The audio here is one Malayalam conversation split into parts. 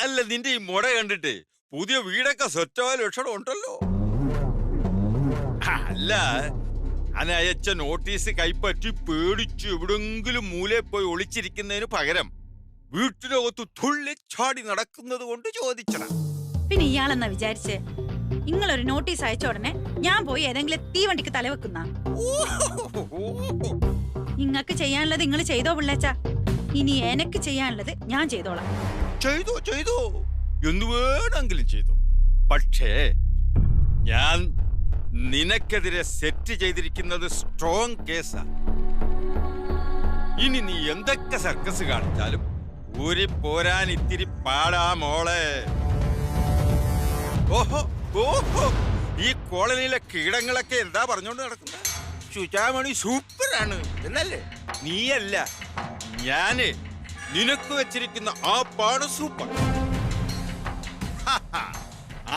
അല്ല, നിന്റെ ഈ മുട കണ്ടിട്ട് പുതിയ വീടൊക്കെ സെറ്റായ ലക്ഷണം ഉണ്ടല്ലോ. അല്ല, അനയച്ച നോട്ടീസ് കൈപ്പറ്റി പേടിച്ച് എവിടെങ്കിലും മൂലയിൽ പോയി ഒളിച്ചിരിക്കുന്നതിന് പകരം വീട്ടിനകത്ത് തുള്ളിച്ചാടി നടക്കുന്നത് കൊണ്ട് ചോദിച്ചടാ. പിന്നെ ഇയാളെന്നാ വിചാരിച്ചേ? നിങ്ങളൊരു നോട്ടീസ് അയച്ച ഉടനെ ഞാൻ പോയി ഏതെങ്കിലും തീവണ്ടിക്ക് തലവെക്കുന്ന? നിങ്ങക്ക് ചെയ്യാനുള്ളത് നിങ്ങൾ ചെയ്തോ പിള്ളേച്ച. ഇനി എനക്ക് ചെയ്യാനുള്ളത് ഞാൻ ചെയ്തോളാം. ചെയ്തോ ചെയ്തോ, എന്തു വേണമെങ്കിലും ചെയ്തോ. പക്ഷേ ഞാൻ നിനക്കെതിരെ സെറ്റ് ചെയ്തിരിക്കുന്നത് സ്ട്രോങ് കേസാ. ഇനി നീ എന്തൊക്കെ സർക്കസ് കാണിച്ചാലും ഊരി പോരാൻ ഇത്തിരി പാടാ മോളെ. ഓഹോ ഓഹോ, ഈ കോളനിയിലെ കീടങ്ങളൊക്കെ എന്താ പറഞ്ഞോണ്ട് നടക്കുന്ന? ശുചാമണി സൂപ്പറാണ് എന്നല്ലേ? നീയല്ല, ഞാന് നിനക്ക് വെച്ചിരിക്കുന്ന ആ പാണ് സൂപ്പർ.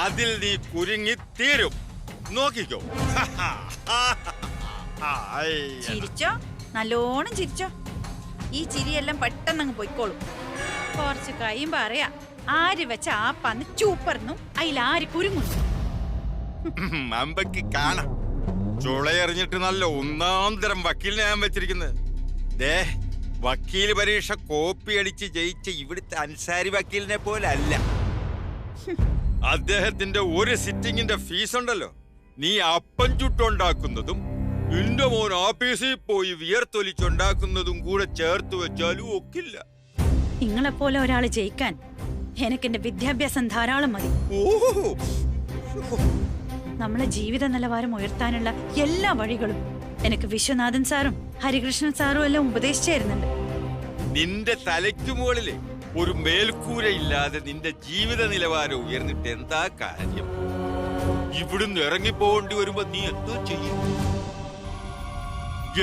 അതിൽ നീ കുരുങ്ങിത്തീരും, നോക്കിക്കോ. ചിരിച്ചോ, നല്ലോണം ചിരിച്ചോ. ഈ ചിരിയെല്ലാം പെട്ടെന്നങ്ങ് പൊയ്ക്കോളും. കുറച്ച് കഴിയുമ്പോ അറിയാ ആര് വെച്ച ആ പന്ന് ചൂപ്പറിനും അതിലാര് കുരുങ്ങുന്നു. അമ്പക്ക് കാണാം. ചുളയെറിഞ്ഞിട്ട് നല്ല ഒന്നാം തരം വക്കീലിനെ ഞാൻ വെച്ചിരിക്കുന്നത്. ദേ, വക്കീൽ പരീക്ഷ കോപ്പി അടിച്ച് ജയിച്ച ഇവിടുത്തെ അൻസാരി വക്കീലിനെ പോലെ അല്ല. അദ്ദേഹത്തിന്റെ ഒരു സിറ്റിങ്ങിന്റെ ഫീസ് ഉണ്ടല്ലോ, നീ അപ്പം ചുട്ടുണ്ടാക്കുന്നതും എന്റെ മോൻ ആഫീസിൽ പോയി വിയർത്തൊലിച്ചുണ്ടാക്കുന്നതും കൂടെ ചേർത്ത് വെച്ചാലും ഒക്കില്ല. നിങ്ങളെപ്പോലെ ഒരാള് ജയിക്കാൻ എനക്കെന്റെ വിദ്യാഭ്യാസം ധാരാളം മതി. നമ്മളെ ജീവിത നിലവാരം ഉയർത്താനുള്ള എല്ലാ വഴികളും എനിക്ക് വിശ്വനാഥൻ സാറും ഹരികൃഷ്ണൻ സാറും എല്ലാം ഉപദേശിച്ചു തരുന്നുണ്ട്. നിന്റെ തലയ്ക്കു മുകളില് ഒരു മേൽക്കൂരയില്ലാതെ നിന്റെ ജീവിത നിലവാരം ഉയർന്നിട്ട് എന്താ കാര്യം? ഇവിടുന്ന് ഇറങ്ങിപ്പോകേണ്ടി വരുമ്പോ നീ എന്തോ ചെയ്യും?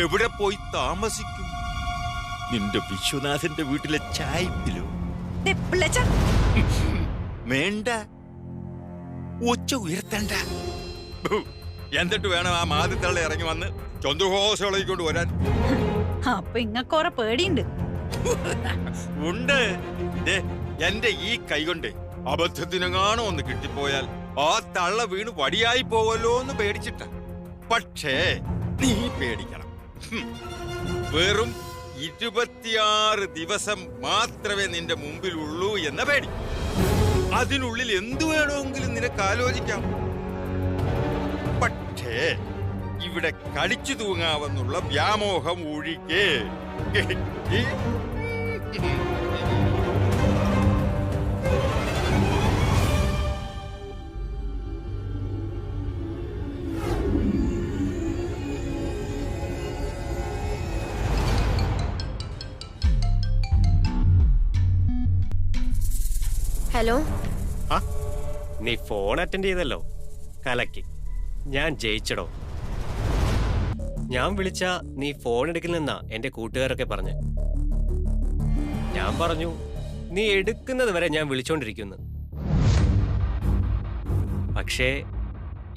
എവിടെ പോയി താമസിക്കും? നിന്റെ വിശ്വനാഥന്റെ വീട്ടിലെ ചായപ്പിലോ? വേണ്ട, ഒച്ച ഉയർത്തണ്ട. എന്നിട്ട് വേണം ആ മാതിത്തള്ള ഇറങ്ങി വന്ന് ചന്ദ്രഹോസളേക്ക് കൊണ്ട് വരാൻ. അപ്പൊ ഇങ്ങക്കൊറെ പേടിയുണ്ട്. ഉണ്ട്. എന്റെ ഈ കൈ കൊണ്ട് അബദ്ധത്തിനെങ്ങാണോ ഒന്ന് കിട്ടിപ്പോയാൽ ആ തള്ള വീണ് വടിയായി പോവല്ലോ എന്ന് പേടിച്ചിട്ട. പക്ഷേ നീ പേടിക്കണം. വെറും 26 ദിവസം മാത്രമേ നിന്റെ മുമ്പിലുള്ളൂ എന്ന പേടി. അതിനുള്ളിൽ എന്തു വേണമെങ്കിലും നിനക്ക് ആലോചിക്കാം. പക്ഷേ ഇവിടെ കടിച്ചു തൂങ്ങാവുന്നുള്ള വ്യാമോഹം ഒഴികെ. ഹലോ. നീ ഫോൺ അറ്റൻഡ് ചെയ്തല്ലോ, കലക്കി. ഞാൻ ജയിച്ചടോ. ഞാൻ വിളിച്ച നീ ഫോൺ എടുക്കില്ലെന്നാ എന്റെ കൂട്ടുകാരൊക്കെ പറഞ്ഞു. ഞാൻ പറഞ്ഞു നീ എടുക്കുന്നത് വരെ ഞാൻ വിളിച്ചോണ്ടിരിക്കുന്നു. പക്ഷേ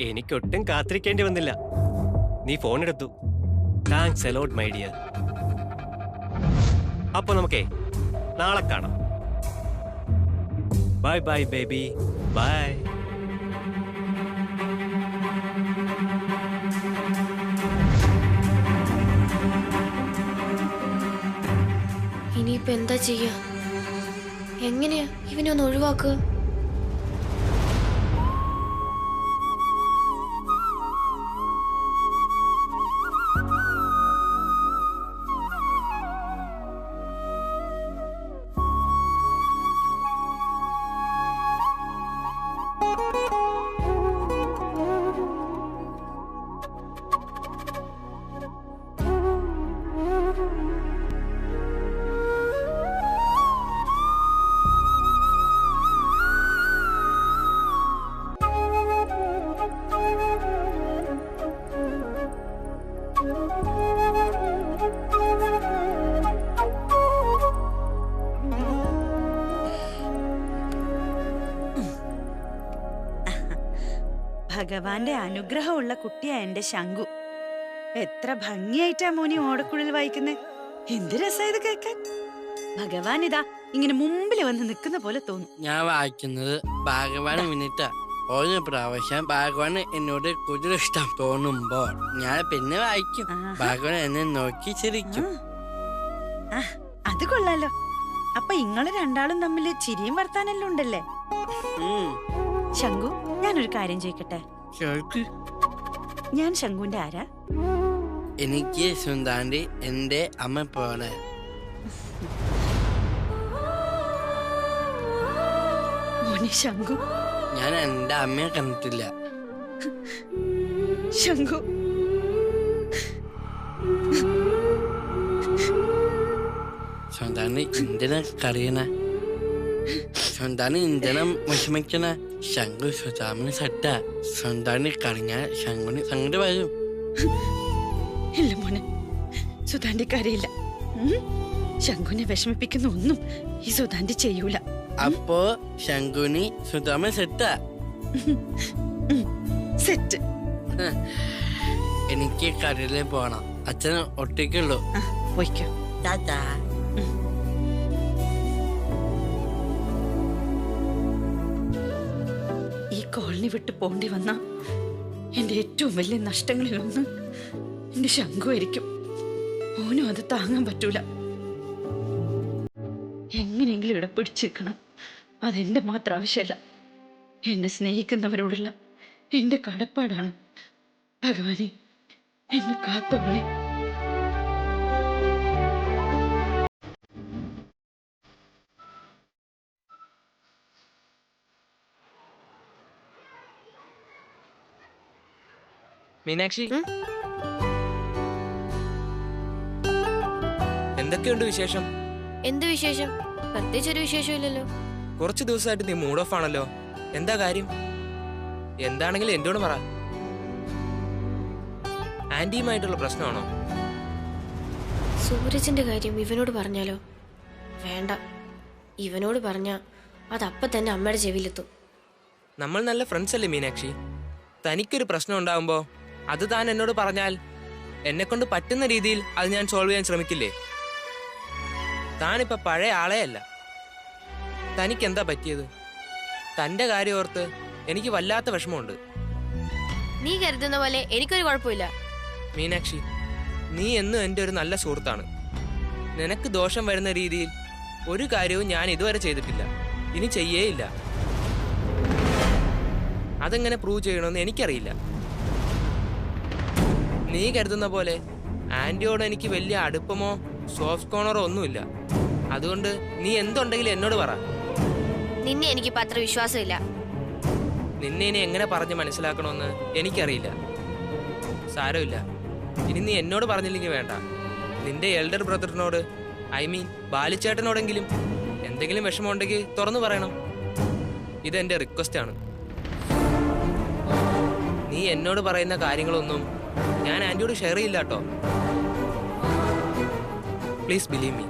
എനിക്കൊട്ടും കാത്തിരിക്കേണ്ടി വന്നില്ല. നീ ഫോൺ എടുത്തു. Thanks a lot my dear. അപ്പൊ നമുക്കേ നാളെ കാണാം. Bye bye baby, bye. ഇനിയിപ്പോ എന്താ ചെയ്യാ? എങ്ങനെയാ ഇവനെ ഒന്ന് ഒഴിവാക്കുക? ഭഗവാന്റെ അനുഗ്രഹമുള്ള കുട്ടിയാ എന്റെ ശങ്കു. എത്ര ഭംഗിയായിട്ടാ മോനി ഓടക്കുഴൽ വായിക്കുന്നേ. എന്ത് രസാ ഇത് കേൾക്കാൻ. ഭഗവാൻ ഇതാ ഇങ്ങനെ മുമ്പിൽ വന്ന് നിൽക്കുന്ന പോലെ തോന്നും. ഞാൻ വായിക്കുന്നത് ഭഗവാൻ മിനിറ്റാ. ഒരു പ്രാവശ്യം ഭഗവാൻ എന്നോട് കൂടുതൽ ഇഷ്ടം തോന്നുമ്പോൾ ഞാൻ പിന്നെ വായിക്കും. ആഹാ. ഭഗവാൻ എന്നെ നോക്കി ചിരിക്കും. ആ, അത് കൊള്ളാലോ. അപ്പൊ ഇങ്ങള് രണ്ടാളും തമ്മില് ചിരിയും വർത്താനെല്ലാം ഉണ്ടല്ലേ? ഉം. ശങ്കു, ഞാനൊരു കാര്യം ചോദിക്കട്ടെ? ചോദിക്ക്. ഞാൻ ശങ്കുവിന്റെ ആരാ? എനിക്ക് സുന്ദാണ്ടി എന്റെ അമ്മ പോലെ. മോനെ ശങ്കു, ഞാൻ എന്റെ അമ്മയെ കണ്ടിട്ടില്ല. ശങ്കു, സുന്ദാണ്ടി എന്തിനാ കറിയണ? സുന്ദാണ്ടി എന്തിനാ വിഷമിക്കണ? ശങ്കു സുധാമിന് സട്ട. സുന്ദാണ്ടി കറിഞ്ഞാൽ ശങ്കുന് സങ്കടം വരും. ഇല്ല മോനെ, സുധാന്റെ കാര്യമില്ല. ശങ്കുനെ വിഷമിപ്പിക്കുന്ന ഒന്നും ഈ സുധാന്റെ ചെയ്യൂല. അപ്പോ ശങ്കുനി സുധാമ സെറ്റാ. സെറ്റ്. എനിക്ക് കടയിലേ പോണം. അച്ഛൻ ഒറ്റയ്ക്കുള്ളൂ. പോയിക്കോ. ടാറ്റാ. ഈ കോളനി വിട്ട് പോണ്ടി വന്ന എന്റെ ഏറ്റവും വലിയ നഷ്ടങ്ങളിലൊന്ന് എന്റെ ശങ്കു ആയിരിക്കും. ഓനും അത് താങ്ങാൻ പറ്റൂല. എങ്ങനെയെങ്കിലും ഇവിടെ പിടിച്ചിരിക്കണം. അതെന്റെ മാത്രം ആവശ്യമല്ല, എന്നെ സ്നേഹിക്കുന്നവരോടുള്ള എന്റെ കടപ്പാടാണ്. ഭഗവാനെ, എന്നെ കാത്തോളെ. മീനാക്ഷി, എന്തൊക്കെയുണ്ട് വിശേഷം? എന്ത് വിശേഷം? പ്രത്യേകിച്ച് ഒരു വിശേഷമില്ലല്ലോ. കുറച്ച് ദിവസമായിട്ട് നീ മൂഡ് ഓഫ് ആണല്ലോ. എന്താ കാര്യം? എന്താണെങ്കിലും എന്നോട് പറ. ആന്റിയുമായിട്ടുള്ള പ്രശ്നമാണോ? സൂരജിന്റെ കാര്യം ഇവനോട് പറഞ്ഞാലോ? വേണ്ട, ഇവനോട് പറഞ്ഞ അതപ്പം തന്നെ അമ്മയുടെ ചെവിയിലെത്തും. നമ്മൾ നല്ല ഫ്രണ്ട്സ് അല്ലേ മീനാക്ഷി? തനിക്കൊരു പ്രശ്നം ഉണ്ടാകുമ്പോ അത് താൻ എന്നോട് പറഞ്ഞാൽ എന്നെ കൊണ്ട് പറ്റുന്ന രീതിയിൽ അത് ഞാൻ സോൾവ് ചെയ്യാൻ ശ്രമിക്കില്ലേ? താനിപ്പോ പഴയ ആളെ അല്ല. തനിക്കെന്താ പറ്റിയത്? തന്റെ കാര്യം ഓർത്ത് എനിക്ക് വല്ലാത്ത വിഷമമുണ്ട്. നീ കരുതുന്ന പോലെ എനിക്കൊരു കുഴപ്പമില്ല. മീനാക്ഷി, നീ എന്നും എൻ്റെ ഒരു നല്ല സുഹൃത്താണ്. നിനക്ക് ദോഷം വരുന്ന രീതിയിൽ ഒരു കാര്യവും ഞാൻ ഇതുവരെ ചെയ്തിട്ടില്ല, ഇനി ചെയ്യേയില്ല. അതെങ്ങനെ പ്രൂവ് ചെയ്യണമെന്ന് എനിക്കറിയില്ല. നീ കരുതുന്ന പോലെ ആന്റിയോട് എനിക്ക് വലിയ അടുപ്പമോ സോഫ്റ്റ് കോർണറോ ഒന്നുമില്ല. അതുകൊണ്ട് നീ എന്തുണ്ടെങ്കിലും എന്നോട് പറ. നിന്നെ എനിക്കിപ്പോ അത്ര വിശ്വാസമില്ല. നിന്നെ ഇനി എങ്ങനെ പറഞ്ഞ് മനസ്സിലാക്കണമെന്ന് എനിക്കറിയില്ല. സാരമില്ല, ഇനി നീ എന്നോട് പറഞ്ഞില്ലെങ്കിൽ വേണ്ട, നിന്റെ എൽഡർ ബ്രദറിനോട്, ഐ മീൻ ബാലിച്ചേട്ടനോടെങ്കിലും എന്തെങ്കിലും വിഷമമുണ്ടെങ്കിൽ തുറന്നു പറയണം. ഇതെന്റെ റിക്വസ്റ്റ് ആണ്. നീ എന്നോട് പറയുന്ന കാര്യങ്ങളൊന്നും ഞാൻ ആന്റിയോട് ഷെയർ ചെയ്യില്ല കേട്ടോ. Please believe me.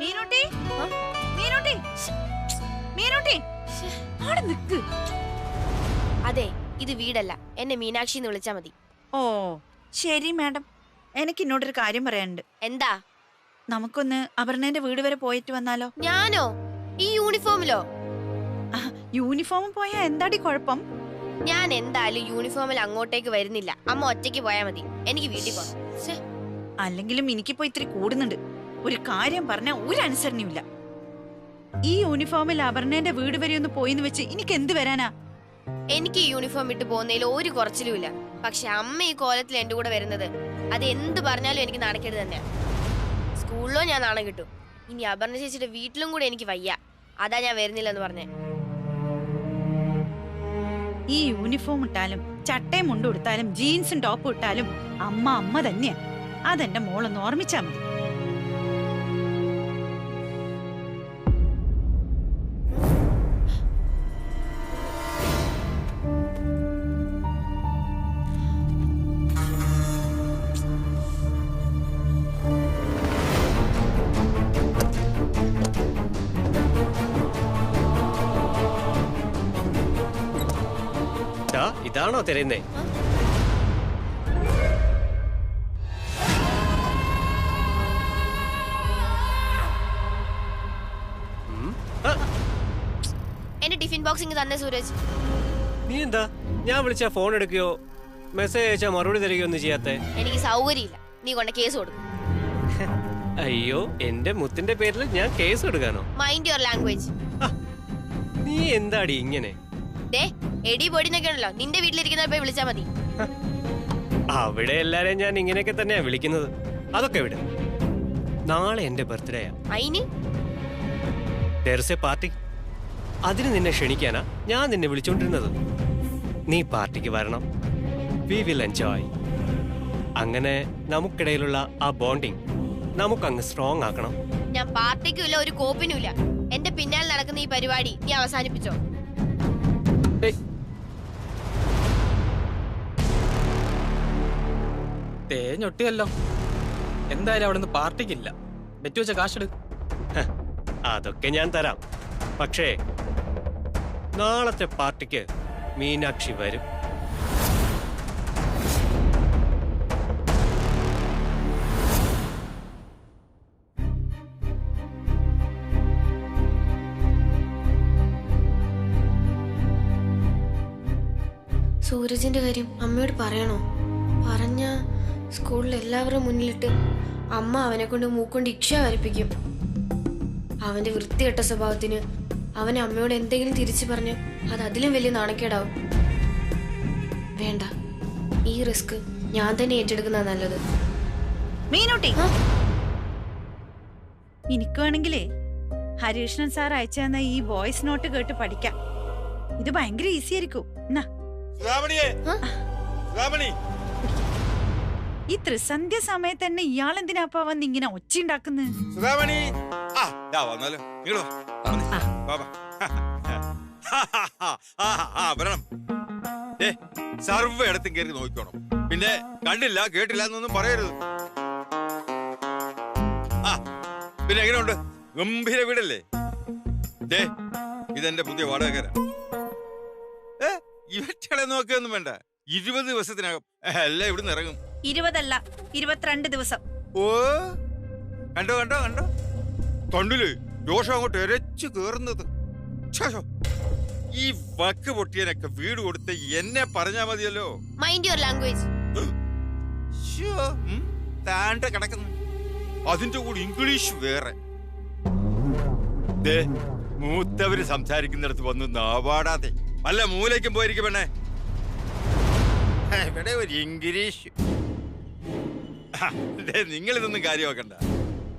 Meenutty, Meenutty, Meenutty, അവിടെ നിക്ക്. അതെ, ഇത് വീടല്ല. എന്നെ മീനാക്ഷി എന്ന് വിളിച്ചാ മതി. ഓ ശരി മാഡം, എനിക്ക് ഇന്നോടൊരു കാര്യം പറയാനുണ്ട്. എന്താ? നമുക്കൊന്ന് അപർണേന്റെ വീട് വരെ പോയിട്ട് വന്നാലോ? ഞാനോ? ഈ യൂണിഫോമിലോ? യൂണിഫോം പോയാ എന്താടി കുഴപ്പം? ഞാൻ എന്തായാലും യൂണിഫോമിൽ അങ്ങോട്ടേക്ക് വരുന്നില്ല. അമ്മ ഒറ്റയ്ക്ക് പോയാ മതി. എനിക്ക് വീട്ടിൽ പോണം. അല്ലെങ്കിലും എനിക്കിപ്പോ ഇത്തിരി കൂടുന്നുണ്ട്. ഒരു കാര്യം പറഞ്ഞ ഒരു അനുസരണയുമില്ല. ഈ യൂണിഫോമിൽ അപർണേന്റെ വീട് വരെ ഒന്ന് പോയിന്ന് വെച്ച് എനിക്ക് എന്ത് വരാനാ? എനിക്ക് യൂണിഫോം ഇട്ട് പോകുന്നതിൽ ഒരു കുറച്ചിലുമില്ല. പക്ഷെ അമ്മ ഈ കോലത്തിൽ എന്റെ കൂടെ വരുന്നത് അത് എന്ത് പറഞ്ഞാലും എനിക്ക് നാണക്കേട് തന്നെയാ. സ്കൂളിലോ ഞാൻ നാണം കിട്ടും. ഇനി അപർണ ചേച്ചിയുടെ വീട്ടിലും കൂടെ എനിക്ക് വയ്യ. അതാ ഞാൻ വരുന്നില്ലെന്ന് പറഞ്ഞേ. ഈ യൂണിഫോം ഇട്ടാലും ചട്ടയും മുണ്ടും ഇട്ടാലും ജീൻസും ടോപ്പും ഇട്ടാലും അമ്മ അമ്മ തന്നെയാ. അതെന്റെ മോളൊന്ന് ഓർമ്മിച്ചാ മതി. ഇതാണോ തരുന്നേ? എന്റെ ടിഫിൻ ബോക്സിങ് തന്നെ സൂരജ്. നീ എന്താ ഞാൻ വിളിച്ചാ ഫോൺ എടുക്കുകയോ മെസ്സേജ് അയച്ചാ മറുപടി തരികയോ ഒന്നും ചെയ്യാത്തെ? എനിക്ക് സൗകര്യമില്ല. നീ കൊണ്ട് കേസ് കൊടുക്കും. അയ്യോ, എന്റെ മുത്തിന്റെ പേരിൽ ഞാൻ കേസ് കൊടുക്കാനോ? Mind your language. നീ എന്താടി ഇങ്ങനെ? ദേ എടി പൊടിനൊക്കെ ഉണ്ടല്ലോ, നിന്റെ വീട്ടിലിരിക്കുന്ന പോയി വിളിച്ചാ മതി. അവിടെ എല്ലാരെയും ഞാൻ ഇങ്ങനെയൊക്കെ തന്നെയാ വിളിക്കുന്നത്. അതൊക്കെ വിട്. നാളെ എന്റെ ബർത്ത്ഡേയാ. അയിന് പാർട്ടി. അതിന് നിന്നെ ക്ഷണിക്കാനാ ഞാൻ നിന്നെ വിളിച്ചോണ്ടിരുന്നത്. നീ പാർട്ടിക്ക് വരണം. We will enjoy. അങ്ങനെ നമുക്കിടയിലുള്ള ആ ബോണ്ടിങ് നമുക്കങ്ങ് സ്ട്രോങ് ആക്കണം. ഞാൻ പാർട്ടിക്കുമില്ല ഒരു കോപ്പിനുമില്ല. എന്റെ പിന്നാലെ നടക്കുന്ന ഈ പരിപാടി നീ അവസാനിപ്പിച്ചോ. തേഞ്ഞൊട്ടിയല്ലോ. എന്തായാലും അവിടെ നിന്ന് പാർട്ടിക്കില്ല. ബെറ്റ് വെച്ച കാശെടു. അതൊക്കെ ഞാൻ തരാം. പക്ഷേ നാളത്തെ പാർട്ടിക്ക് മീനാക്ഷി വരും. സൂരജിന്റെ കാര്യം അമ്മയോട് പറയണോ? പറഞ്ഞ സ്കൂളിൽ എല്ലാവരും മുന്നിലിട്ട് അമ്മ അവനെ കൊണ്ട് മൂക്കൊണ്ട് ഇക്ഷ വരപ്പിക്കും. അവന്റെ വൃത്തികെട്ട സ്വഭാവത്തിന് അവനെ അമ്മയോട് എന്തെങ്കിലും തിരിച്ചു പറഞ്ഞ് അത് അതിലും വലിയ നാണക്കേടാവും. വേണ്ട, ഈ റിസ്ക് ഞാൻ തന്നെ ഏറ്റെടുക്കുന്ന നല്ലത്. മീനൂട്ടി, എനിക്ക് വേണമെങ്കിലേ ഹരികൃഷ്ണൻ സാർ അയച്ചു തന്ന ഈ വോയിസ് നോട്ട് കേട്ട് പഠിക്കാം. ഇത് ഭയങ്കര ഈസി ആയിരിക്കും. ഈ ത്രിസന്ധ്യ സമയത്ത് തന്നെ ഇയാൾ എന്തിനാപ്പാ വന്ന് ഇങ്ങനെ ഒച്ചയുണ്ടാക്കുന്നത്? സർവ്വ ഇടത്തും കയറി നോക്കണം. പിന്നെ കണ്ടില്ല കേട്ടില്ല എന്നൊന്നും പറയരുത്. പിന്നെ എങ്ങനെയുണ്ട്? ഗംഭീര വീടല്ലേ? ഇതെന്റെ പുതിയ വാടകക്കാരാ. ഇവറ്റകളെ നോക്കിയൊന്നും വേണ്ട. 20 ദിവസത്തിനകം എല്ലാം ഇവിടുന്ന് ഇറങ്ങും. 20 അല്ല 22 ദിവസം. ഓ, കണ്ടോ കണ്ടോ കണ്ടോ, തൊണ്ടില് ദോഷം അങ്ങോട്ട് എരച്ചു കേറുന്നത്. ഈ വക്ക് പൊട്ടിയനൊക്കെ വീട് കൊടുത്ത് എന്നെ പറഞ്ഞാ മതിയല്ലോ. Mind your language. താണ്ട കിടക്കുന്നു. അതിന്റെ കൂടെ ഇംഗ്ലീഷ് വേറെ. മൂത്തവര് സംസാരിക്കുന്നിടത്ത് വന്ന് നാവാടാതെ വല്ല മൂലയ്ക്കും പോയിരിക്കും പെണ്ണേ. ഇവിടെ ഒരു ഇംഗ്ലീഷ്. നിങ്ങൾ ഇതൊന്നും കാര്യമാക്കണ്ട.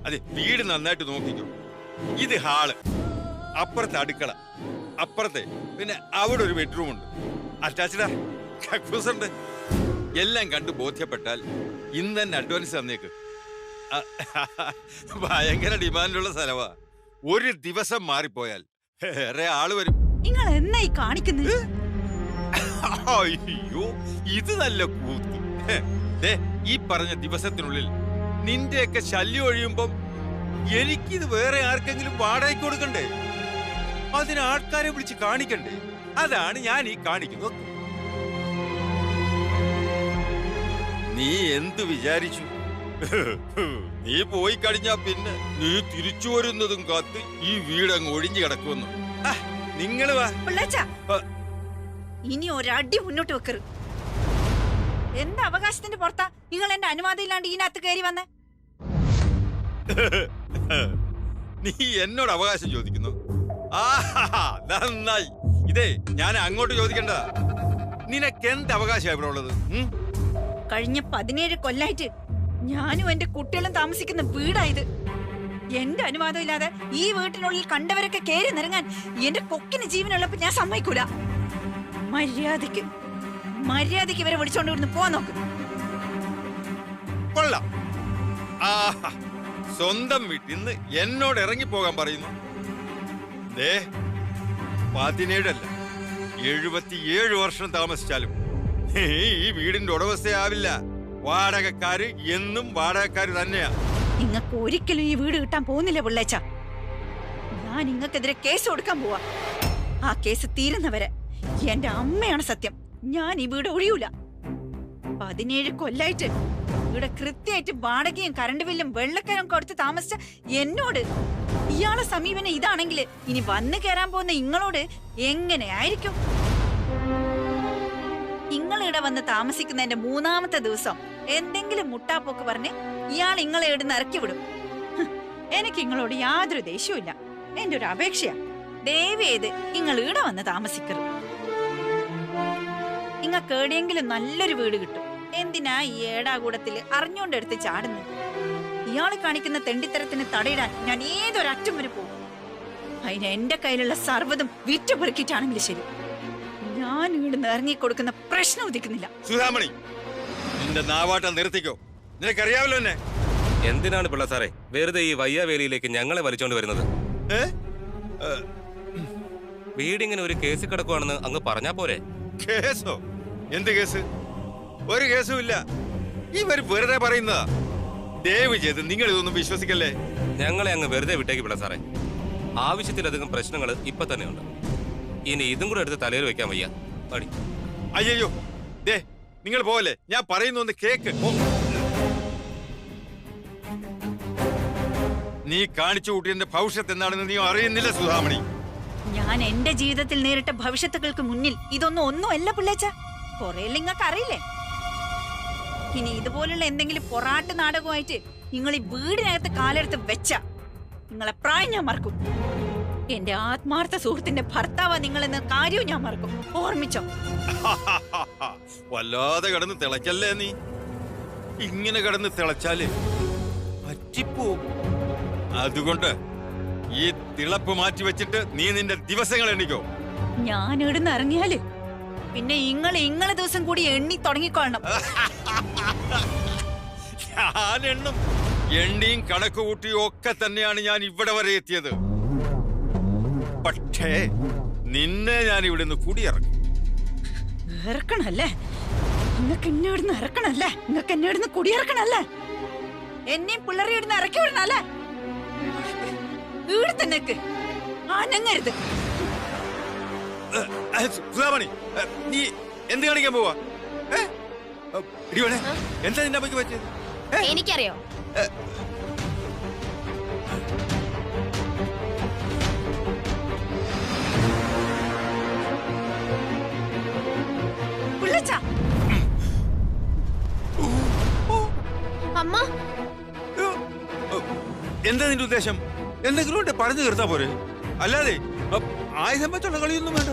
അതെ, വീട് നന്നായിട്ട് നോക്കിക്കോ. ഇത് ഹാള്, അപ്പുറത്തെ അടുക്കള, അപ്പുറത്തെ പിന്നെ അവിടെ ഒരു ബെഡ്റൂം ഉണ്ട്. അറ്റാച്ച്ഡാ, കക്കൂസ് ഉണ്ട്. എല്ലാം കണ്ട് ബോധ്യപ്പെട്ടാൽ ഇന്ന് തന്നെ അഡ്വാൻസ് തന്നേക്ക്. ഭയങ്കര ഡിമാൻഡുള്ള സ്ഥലവാ. ഒരു ദിവസം മാറിപ്പോയാൽ വേറെ ആള് വരും. നിങ്ങൾ എന്നായി കാണിക്കുന്നത്? അയ്യോ, ഇത് നല്ല കൂത്ത്. ഈ പറഞ്ഞ ദിവസത്തിനുള്ളിൽ നിന്റെയൊക്കെ ശല്യം ഒഴിയുമ്പം എനിക്കിത് വേറെ ആർക്കെങ്കിലും വാടകയ്ക്ക് കൊടുക്കണ്ടേ? അതിന് ആൾക്കാരെ വിളിച്ച് കാണിക്കണ്ടേ? അതാണ് ഞാൻ ഈ കാണിക്കുന്നത്. നീ എന്ത് വിചാരിച്ചു? നീ പോയി കഴിഞ്ഞാ പിന്നെ നീ തിരിച്ചു വരുന്നതും കാത്ത് ഈ വീടങ്ങ് ഒഴിഞ്ഞു കിടക്കുമെന്നു. നിങ്ങള് വാ. ഇനി ഒരടി മുന്നോട്ട് വെക്കരുത്. എന്ത് അവകാശത്തിന്റെ പുറത്താ നിങ്ങൾ എന്റെ അനുവാദം ഇല്ലാണ്ട് ഇതിനകത്ത് കയറി വന്നേ? നീ എന്നോട് അവകാശം ചോദിക്കുന്നു? നന്നായി. ഇതേ ഞാൻ അങ്ങോട്ട് ചോദിക്കണ്ട. നിനക്ക് എന്ത് അവകാശം ഇവിടെ ഉള്ളത്? കഴിഞ്ഞ 17 കൊല്ലായിട്ട് ഞാനും എന്റെ കുട്ടികളും താമസിക്കുന്ന വീടായത്. എന്റെ അനുവാദം ഇല്ലാതെ ഈ വീട്ടിനുള്ളിൽ കണ്ടവരൊക്കെ കയറി നിറങ്ങാൻ എന്റെ കൊക്കിന് ജീവനുള്ളപ്പോ ഞാൻ സമ്മതിക്കൂല. മര്യാദക്ക് ഇവരെ വിളിച്ചോണ്ട് ഇവിടുന്ന് പോവാൻ നോക്ക്. കൊള്ളാം. സ്വന്തം വീട്ടിൽ നിന്ന് എന്നോട് ഇറങ്ങിപ്പോകാൻ പറയുന്നു. 17 അല്ല 77 വർഷം താമസിച്ചാലും ഈ വീടിന്റെ ഉടമസ്ഥയാവില്ല. വാടകക്കാര് എന്നും വാടകക്കാര് തന്നെയാ. നിങ്ങൾക്ക് ഒരിക്കലും ഈ വീട് കിട്ടാൻ പോകുന്നില്ല പിള്ളേച്ച. ഞാൻ നിങ്ങൾക്കെതിരെ കേസ് കൊടുക്കാൻ പോവാ. ആ കേസ് തീരുന്നവരെ എന്റെ അമ്മയാണ് സത്യം. ഞാൻ ഈ വീട് ഒഴിയൂല. 17 കൊല്ലായിട്ട് ഇവിടെ കൃത്യമായിട്ട് വാടകയും കറണ്ട് ബില്ലും വെള്ളക്കരം കൊടുത്ത് താമസിച്ച എന്നോട് ഇയാളെ സമീപനം ഇതാണെങ്കിൽ ഇനി വന്നു കയറാൻ പോകുന്ന ഇങ്ങളോട് എങ്ങനെയായിരിക്കും? ഇങ്ങളിവിടെ വന്ന് താമസിക്കുന്നതിന്റെ 3-ാമത്തെ ദിവസം എന്തെങ്കിലും മുട്ടാപ്പോക്ക് പറഞ്ഞ് ഇയാൾ ഇങ്ങളെ ഇടുന്ന് ഇറക്കി വിടും. എനിക്ക് ഇങ്ങളോട് യാതൊരു ദേഷ്യവും. എന്റെ ഒരു അപേക്ഷയാ, ദയവേത് നിങ്ങൾ ഇവിടെ വന്ന് താമസിക്കരുത്. നിങ്ങൾക്ക് എവിടെയെങ്കിലും നല്ലൊരു വീട് കിട്ടും. എന്തിനാ ഈ ഏടാകൂടത്തില് അറിഞ്ഞോണ്ടെടുത്ത് ചാടുന്നു? ഇയാള് കാണിക്കുന്ന തെണ്ടിത്തരത്തിന് തടയിടാൻ ഞാൻ ഏതൊരറ്റം വരെ പോകും. അതിന് എന്റെ കയ്യിലുള്ള സർവ്വതും വിറ്റുപെറുക്കിട്ടാണെങ്കിലും ശരി, ഞാൻ ഇവിടുന്ന് ഇറങ്ങിക്കൊടുക്കുന്ന പ്രശ്നം ഉദിക്കുന്നില്ല. സുധാമണി, നിന്റെ നാവാട്ടം നിർത്തിക്കോ. നിനക്കറിയാമല്ലോ എന്നെ. എന്തിനാണ് പിള്ള സാറേ വെറുതെ ഈ വയ്യാവേലിയിലേക്ക് ഞങ്ങളെ വലിച്ചോണ്ട് വരുന്നത്? വീടിങ്ങനെ ഒരു കേസ് കിടക്കുവാണെന്ന് അങ്ങ് പറഞ്ഞാ പോരെ? കേസോ? എന്ത് കേസ്? ഒരു കേസും ഇല്ല. ഇവർ വെറുതെ പറയുന്നതാ. ദയവ് ചെയ്ത് നിങ്ങൾ ഇതൊന്നും വിശ്വസിക്കല്ലേ. ഞങ്ങളെ അങ്ങ് വെറുതെ വിട്ടേക്ക് പിള്ള സാറേ. ആവശ്യത്തിലധികം പ്രശ്നങ്ങൾ ഇപ്പൊ തന്നെയുണ്ട്. ഇനി ഇതും കൂടെ എടുത്ത് തലയിൽ വെക്കാൻ വയ്യ. മടി. അയ്യോ, ദേ നിങ്ങൾ പോവല്ലേ. ഞാൻ പറയുന്ന ഒന്ന് കേക്ക്. നീ കാണിച്ചു കൂട്ടിയതിന്റെ ഭവിഷ്യത്ത് എന്താണെന്ന് നീ അറിയുന്നില്ല സുധാമണി. ഞാൻ എന്റെ ജീവിതത്തിൽ നേരിട്ട ഭവിഷ്യത്തുകൾക്ക് മുന്നിൽ ഒന്നുമല്ല പിള്ളേച്ച. കൊറേ നിങ്ങൾക്ക് അറിയില്ലേ. ഇനി ഇതുപോലുള്ള എന്തെങ്കിലും പൊറാട്ട് നാടകമായിട്ട് നിങ്ങൾ ഈ വീടിനകത്ത് കാലെടുത്ത് വെച്ച നിങ്ങളെ പ്രായം ഞാൻ മറക്കും. എന്റെ ആത്മാർത്ഥ സുഹൃത്തിന്റെ ഭർത്താവാ നിങ്ങളെന്ന കാര്യവും ഞാൻ മറക്കും. ഓർമ്മിച്ചോ? വല്ലാതെ കിടന്ന് തിളച്ചല്ലേ നീ. ഇങ്ങനെ കിടന്ന് തിളച്ചാല് പറ്റിപ്പോ. അതുകൊണ്ട് ഈ തിളപ്പ് മാറ്റി വെച്ചിട്ട് നീ നിന്റെ ദിവസങ്ങൾ എണ്ണിക്കോ. ഞാൻ ഇവിടുന്ന് ഇറങ്ങിയാല് പിന്നെ ഇങ്ങളെ ദിവസം കൂടി എണ്ണി തുടങ്ങിക്കൊള്ളണം. ഞാൻ എണ്ണും. എണ്ണിയും കണക്ക് കൂട്ടിയും ഒക്കെ തന്നെയാണ് ഞാൻ ഇവിടെ വരെ എത്തിയത്. പക്ഷേ നിന്നെ ഞാൻ ഇവിടെ നിന്ന് കുടിയിറങ്ങും. ഇറക്കണല്ലേ? നിങ്ങൾക്ക് എന്നെ ഇവിടുന്ന് ഇറക്കണല്ലേ? നിങ്ങൾക്ക് എന്നെ ഇവിടുന്ന് കുടിയിറക്കണല്ലേ? എന്നെയും പിള്ളേരെ ഇവിടുന്ന് ഇറക്കി വിടണല്ലേ? ഇവിടെ തന്നെ അനങ്ങരുത്. സുധാമണി, നീ എന്ത് കാണിക്കാൻ പോവാ? എന്താ നിന്റെ അമ്മയ്ക്ക് പറ്റിയത്? എനിക്കറിയോ? അമ്മ, എന്താ നിന്റെ ഉദ്ദേശം? എന്തെങ്കിലും പറഞ്ഞു തീർത്താ പോരെ. അല്ലാതെ ആയുധം വെച്ചുള്ള കളിയൊന്നും വേണ്ട.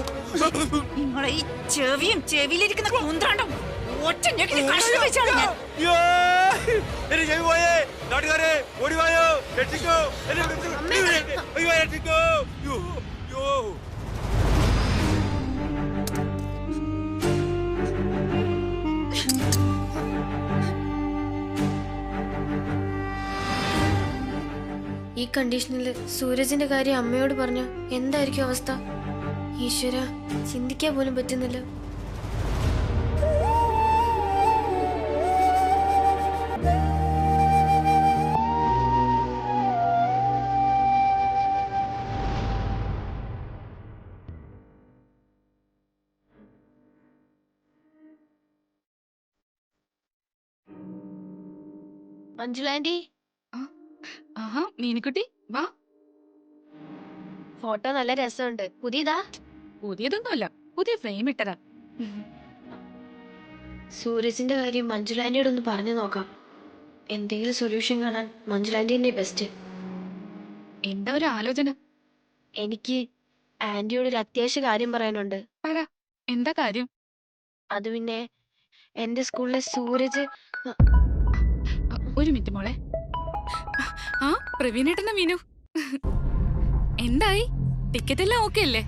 നിങ്ങളെ ഈ ചെവിയിലിരിക്കുന്ന കൂന്ത്രാണ്ടം ഒറ്റ ഞെക്കില് കഷ്ണം വെച്ചാണ് ഞാൻ. നാട്ടുകാരെ ഓടിവായോ, രക്ഷിക്കോ, രക്ഷിക്കോ. ഈ കണ്ടീഷനിൽ സൂരജിന്റെ കാര്യം അമ്മയോട് പറഞ്ഞ എന്തായിരിക്കും അവസ്ഥ? ഈശ്വര, ചിന്തിക്കാൻ പോലും പറ്റുന്നില്ല. മഞ്ജുള ആന്റി. ആഹാ, മീനുക്കുട്ടി വാ. ഫോട്ടോ നല്ല രസമുണ്ട്. പുതിയതാ? പുതിയതൊന്നുമല്ല, പുതിയ ഫ്രെയിം ഇട്ടതാ. സൂരജിന്റെ കാര്യം മഞ്ജുള ആന്റിയോട് ഒന്ന് പറഞ്ഞു നോക്കാം. എന്തെങ്കിലും സൊല്യൂഷൻ കാണാൻ മഞ്ജുള ആന്റി തന്നെ ബെസ്റ്റ്. എന്താ ഒരു ആലോചന? എനിക്ക് ആന്റിയോട് ഒരു അത്യാവശ്യ കാര്യം പറയാനുണ്ട്. പറ, എന്താ കാര്യം? അത് പിന്നെ എന്റെ സ്കൂളിലെ സൂരജ്. ഒരു മിനിറ്റ് മോളെ. ആ, പ്രവീണേട്ടന മീനു. എന്തായി? ടിക്കറ്റ് എല്ലാം ഓക്കെ അല്ലേ?